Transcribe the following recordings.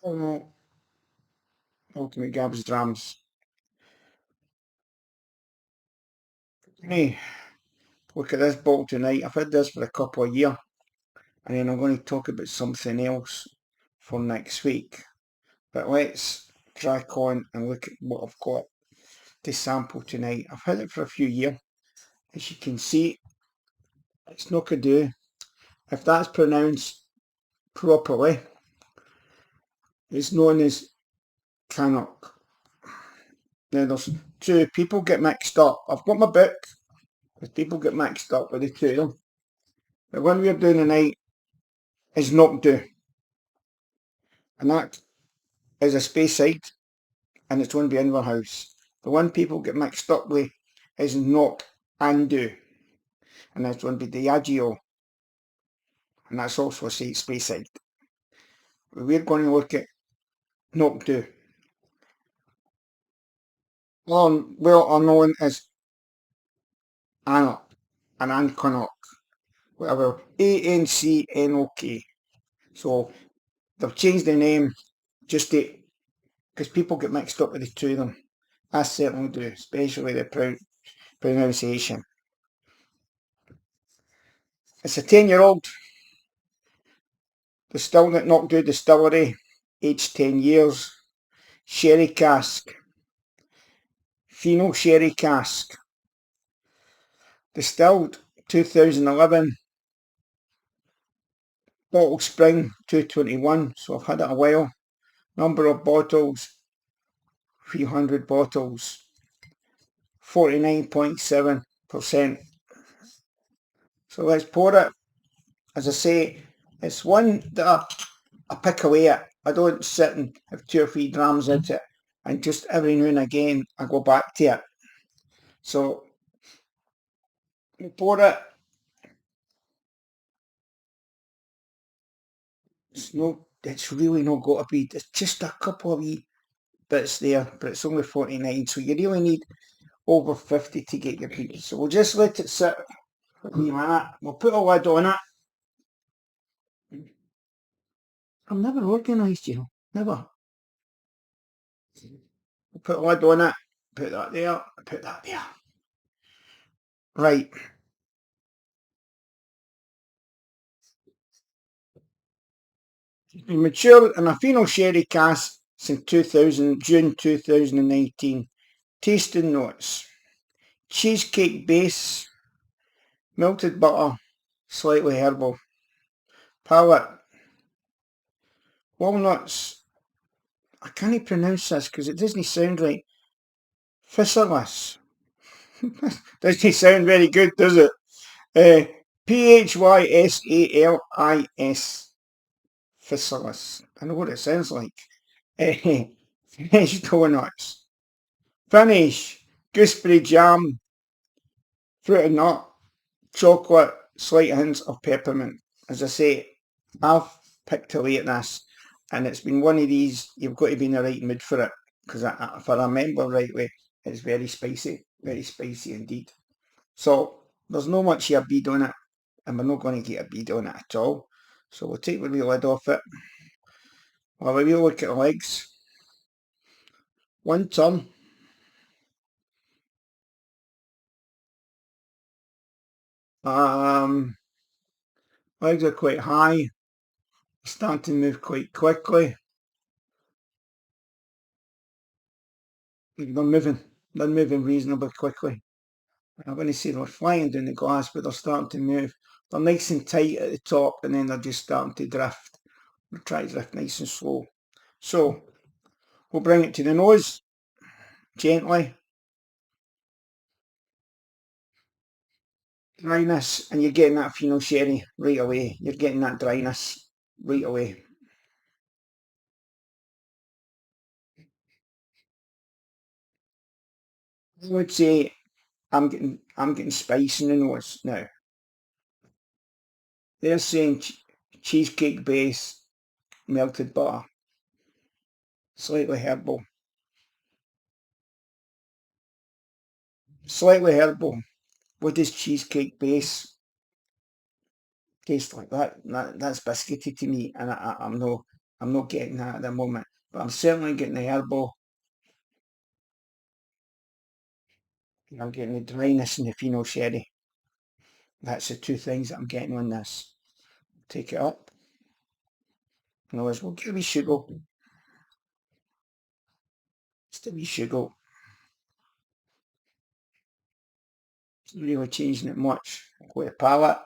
Oh, Ultimate Gabs Drams. Hey, look at this bottle tonight. I've had this for a couple of years, and then I'm going to talk about something else for next week. But let's crack on and look at what I've got to sample tonight. I've had it for a few years. As you can see, it's Knockdhu. If that's pronounced properly, it's known as Canuck. Now there's two people get mixed up. I've got my book, because people get mixed up with the two of them. The one we're doing tonight is Knockdhu, and that is a Speyside, and it's going to be in our house. The one people get mixed up with is Knockdhu, and that's going to be Diageo, and that's also a Speyside. We're going to look at Knockdhu. Well, are known as Anok and Anconok, whatever, Ancnok. So they've changed the name just to, because people get mixed up with the two of them. I certainly do, especially the pronunciation. It's a 10-year-old distilled at Knockdhu Distillery, aged 10 years, sherry cask, Fino sherry cask, distilled 2011, bottle spring 221, so I've had it a while. Number of bottles, 300 bottles, 49.7%. So let's pour it. As I say, it's one that I pick away at. I don't sit and have 2 or 3 drams into it, and just every now and again I go back to it. So we pour it. It's really not got to be. It's just a couple of wee bits there, but it's only 49. So you really need over 50 to get your beat. So we'll just let it sit for a wee minute. We'll put a lid on it. I'm never organised, you know. Never. We'll put a lid on it. Put that there. Put that there. Right. It's been matured in a Fino sherry cask since June 2019. Tasting notes: cheesecake base, melted butter, slightly herbal. Palate: walnuts. I can't pronounce this because it doesn't sound right. Physalis. Doesn't sound very good, does it? Physalis. Physalis. I know what it sounds like. Fresh donuts. Finish: gooseberry jam, fruit and nut, chocolate, slight hints of peppermint. As I say, I've picked away at this, and it's been one of these, you've got to be in the right mood for it, because if I remember rightly, it's very spicy indeed. So there's no much of a bead on it, and we're not going to get a bead on it at all. So we'll take the wee lid off it. We'll have a wee look at the legs. One turn. Legs are quite high, starting to move quite quickly. They're moving reasonably quickly. I'm going to say they're flying down the glass, but they're starting to move. They're nice and tight at the top, and then they're just starting to drift. We'll try to drift nice and slow. So we'll bring it to the nose, gently. Dryness, and you're getting that Fino sherry right away. You're getting that dryness right away. I would say I'm getting spice in the nose now. They're saying cheesecake base, melted butter, slightly herbal. Slightly herbal. What does cheesecake base taste like? That's biscuity to me, and I'm no I'm not getting that at the moment, but I'm certainly getting the herbal. I'm getting the dryness and the Pinot Sherry. That's the two things that I'm getting on this. Take it up. No, we'll give it a wee sugar. Just a wee sugar. It's not really changing it much. With a palate.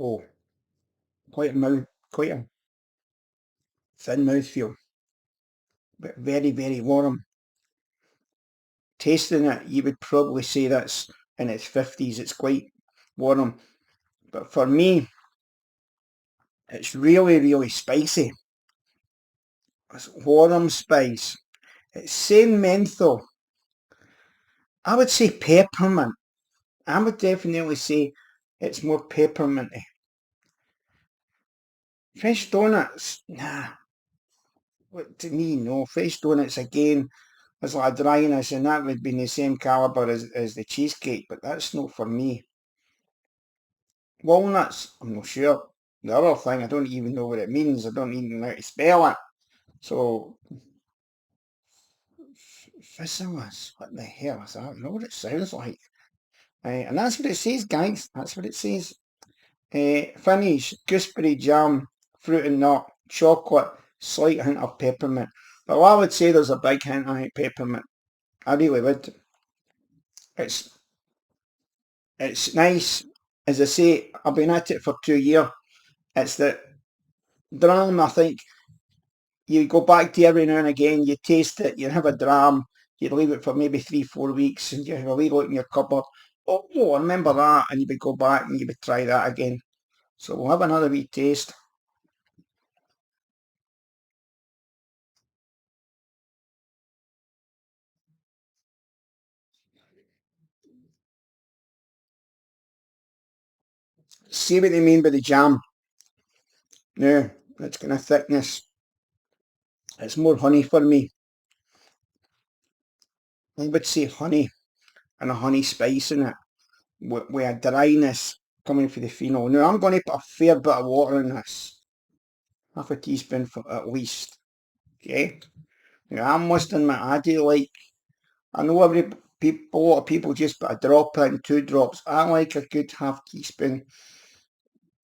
Oh, quite a thin mouthfeel, but very, very warm. Tasting it, you would probably say that's in its 50s. It's quite warm. But for me, it's really, really spicy. It's warm spice. It's saying menthol. I would say peppermint. I would definitely say it's more pepperminty. Fresh donuts, nah. To me, no. Fresh donuts again, there's like a dryness, and that would be in the same calibre as the cheesecake, but that's not for me. Walnuts, I'm not sure. The other thing, I don't even know what it means. I don't even know how to spell it. So, physalis, what the hell is that? I don't know what it sounds like. And that's what it says, guys. That's what it says. Finish, gooseberry jam, fruit and nut, chocolate, slight hint of peppermint. Well, I would say there's a big hint of peppermint. I really would. It's it's nice. As I say, I've been at it for 2 years. It's the dram, I think, you go back to every now and again, you taste it, you have a dram, you leave it for maybe 3, 4 weeks, and you have a wee look in your cupboard. Oh, I remember that, and you would go back and you would try that again. So we'll have another wee taste. See what they mean by the jam. Now, it's kind of thickness. It's more honey for me. I would say honey and a honey spice in it with a dryness coming from the phenol. Now, I'm going to put a fair bit of water in this. Half a teaspoon for at least. Okay? Now, I must admit, I know a lot of people just put a drop in, 2 drops. I like a good half teaspoon,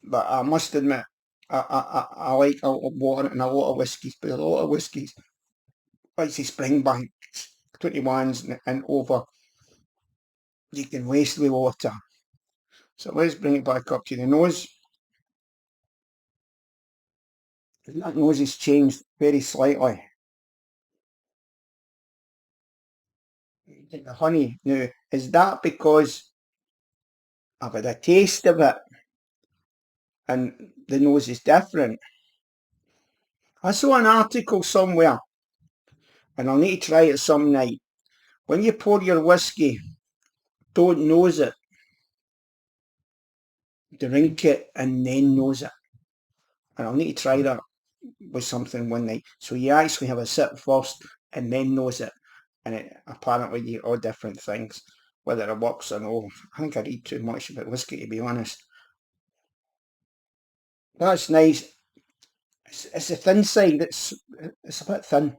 but I must admit, I like a lot of water and a lot of whiskies, but a lot of whiskies, like say Springbank, 21s and over, you can waste with water. So let's bring it back up to the nose. That nose has changed very slightly. The honey, now, is that because I've had a taste of it and the nose is different? I saw an article somewhere, and I'll need to try it some night. When you pour your whiskey, don't nose it. Drink it and then nose it. And I'll need to try that with something one night. So you actually have a sip first and then nose it. And apparently you get all different things, whether it works or no. I think I read too much about whiskey, to be honest. That's nice. It's the thin side. It's a bit thin.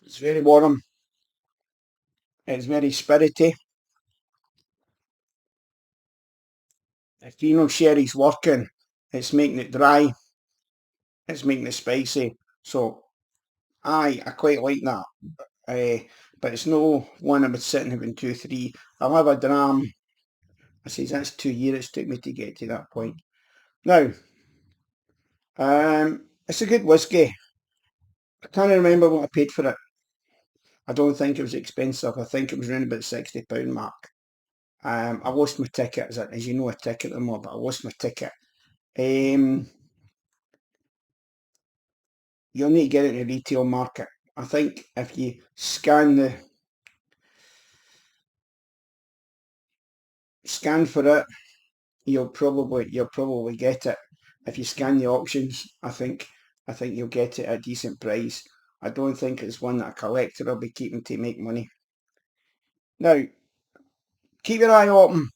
It's very warm. It's very spirity. The Pinot Sherry's working. It's making it dry. It's making it spicy. So I quite like that. But it's no one I would sit and having 2, 3. I'll have a dram. I says that's 2 years it took me to get to that point. Now, it's a good whiskey. I can't remember what I paid for it. I don't think it was expensive. I think it was around about £60 mark. I lost my ticket, as you know, a ticket them all, but I lost my ticket. You'll need to get it in the retail market. I think if you scan for it, you'll probably get it. If you scan the auctions, I think you'll get it at a decent price. I don't think it's one that a collector will be keeping to make money. Now, keep your eye open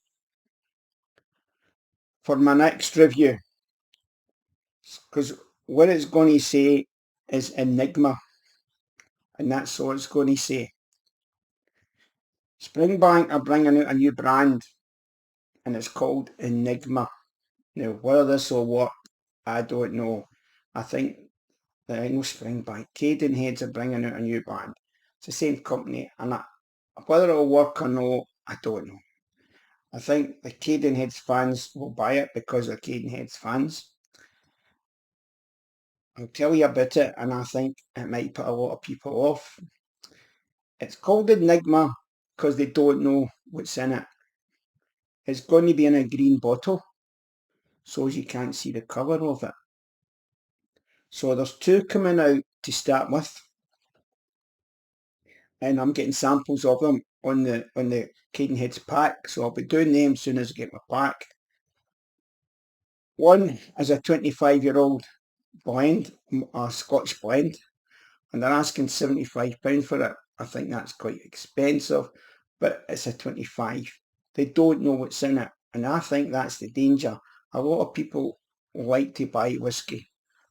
for my next review, because what it's going to say is Enigma, and that's all it's going to say. Springbank are bringing out a new brand, and it's called Enigma. Now, whether this will work, I don't know. I think that no Springbank, Cadenheads are bringing out a new brand. It's the same company, and whether it'll work or no, I don't know. I think the Cadenheads fans will buy it because they're Cadenheads fans. I'll tell you about it, and I think it might put a lot of people off. It's called Enigma because they don't know what's in it. It's going to be in a green bottle, so as you can't see the colour of it. So there's two coming out to start with, and I'm getting samples of them on the Cadenheads pack, so I'll be doing them as soon as I get my pack. One is a 25-year-old blend, a Scotch blend, and they're asking £75 for it. I think that's quite expensive, but it's a 25. They don't know what's in it, and I think that's the danger. A lot of people like to buy whiskey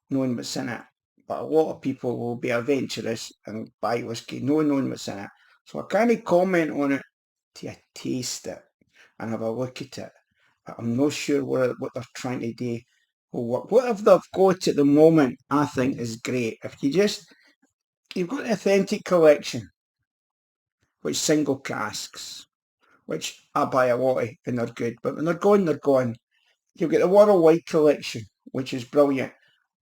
knowing what's in it, but a lot of people will be adventurous and buy whiskey knowing what's in it. So I can't comment on it till I taste it and have a look at it. But I'm not sure what they're trying to do will work. Whatever they've got at the moment, I think is great. If you've got the authentic collection, which single casks, which I buy a lot of and they're good, but when they're gone, they're gone. You've got the worldwide collection, which is brilliant.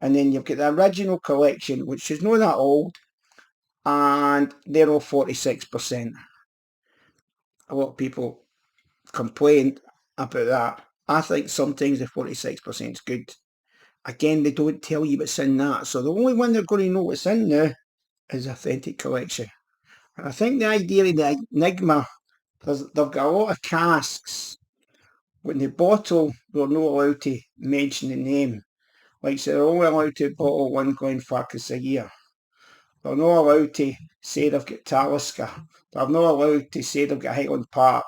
And then you've got the original collection, which is not that old, and they're all 46%. A lot of people complain about that. I think sometimes the 46% is good. Again, they don't tell you what's in that. So the only one they're going to know what's in there is authentic collection. And I think the idea of the Enigma, they've got a lot of casks. When they bottle, they're not allowed to mention the name. Like, so they're only allowed to bottle one Glenfarclas a year. They're not allowed to say they've got Talisker. They're not allowed to say they've got Highland Park,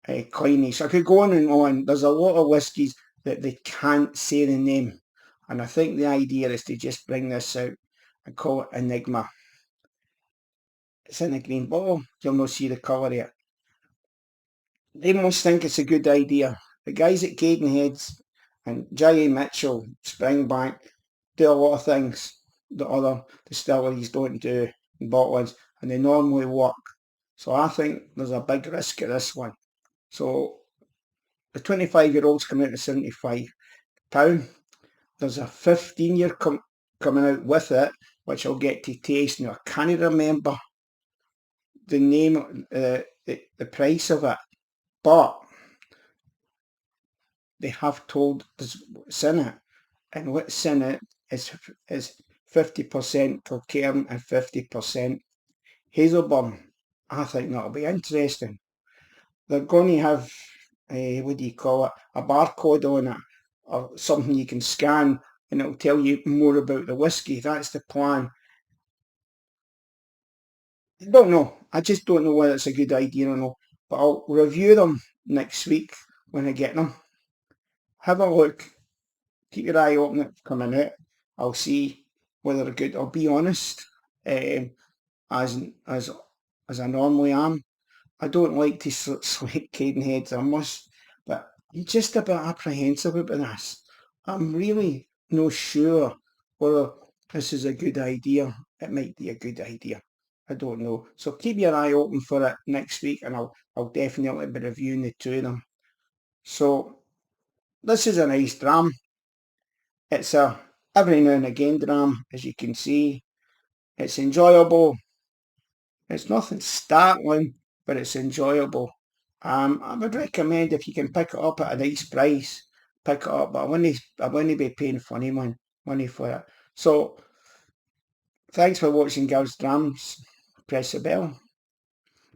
Clyney. So I could go on and on. There's a lot of whiskies that they can't say the name. And I think the idea is to just bring this out and call it Enigma. It's in a green bottle. You'll not see the colour of it. They must think it's a good idea. The guys at Cadenheads and J.A. Mitchell, Springbank, do a lot of things that other distilleries don't do in bottlings, and they normally work. So I think there's a big risk of this one. So the 25-year-old's coming out at £75. There's a 15-year coming out with it, which I'll get to taste. Now, I can't remember the name, the price of it, but they have told us what's in it. And what's in it is 50% Kilkerran and 50% Hazelburn. I think that'll be interesting. They're going to have, what do you call it, a barcode on it, or something you can scan, and it'll tell you more about the whiskey. That's the plan. I don't know. I just don't know whether it's a good idea or not. But I'll review them next week when I get them. Have a look. Keep your eye open at coming out. I'll see whether they're good. I'll be honest, as I normally am. I don't like to select Cadenheads, I must, but I'm just a bit apprehensive about this. I'm really not sure whether this is a good idea. It might be a good idea. I don't know. So keep your eye open for it next week, and I'll definitely be reviewing the two of them. So this is a nice dram. It's a every now and again dram, as you can see. It's enjoyable. It's nothing startling, but it's enjoyable. I would recommend if you can pick it up at a nice price, pick it up, but I wouldn't be paying funny money for it. So thanks for watching Girls Drams. Press the bell,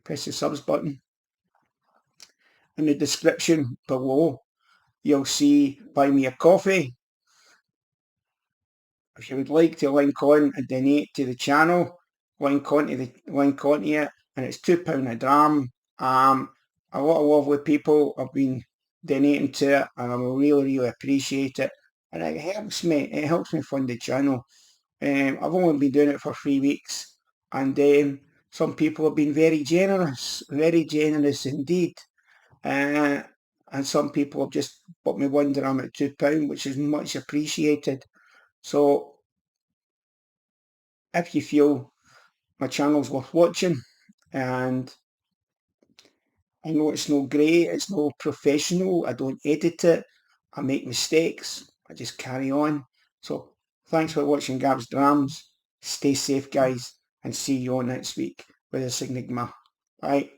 press the subs button in the description below. you'll see Buy Me a Coffee. If you would like to link on and donate to the channel, link onto it, and it's £2 a dram. A lot of lovely people have been donating to it, and I really appreciate it. And it helps me fund the channel. I've only been doing it for 3 weeks, and some people have been very generous indeed. Uh, and some people have just put me one dram at £2, which is much appreciated. So if you feel my channel's worth watching, and I know it's no great, it's no professional, I don't edit it, I make mistakes, I just carry on. So thanks for watching Gab's Drams. Stay safe, guys, and see you all next week with a Enigma. Bye.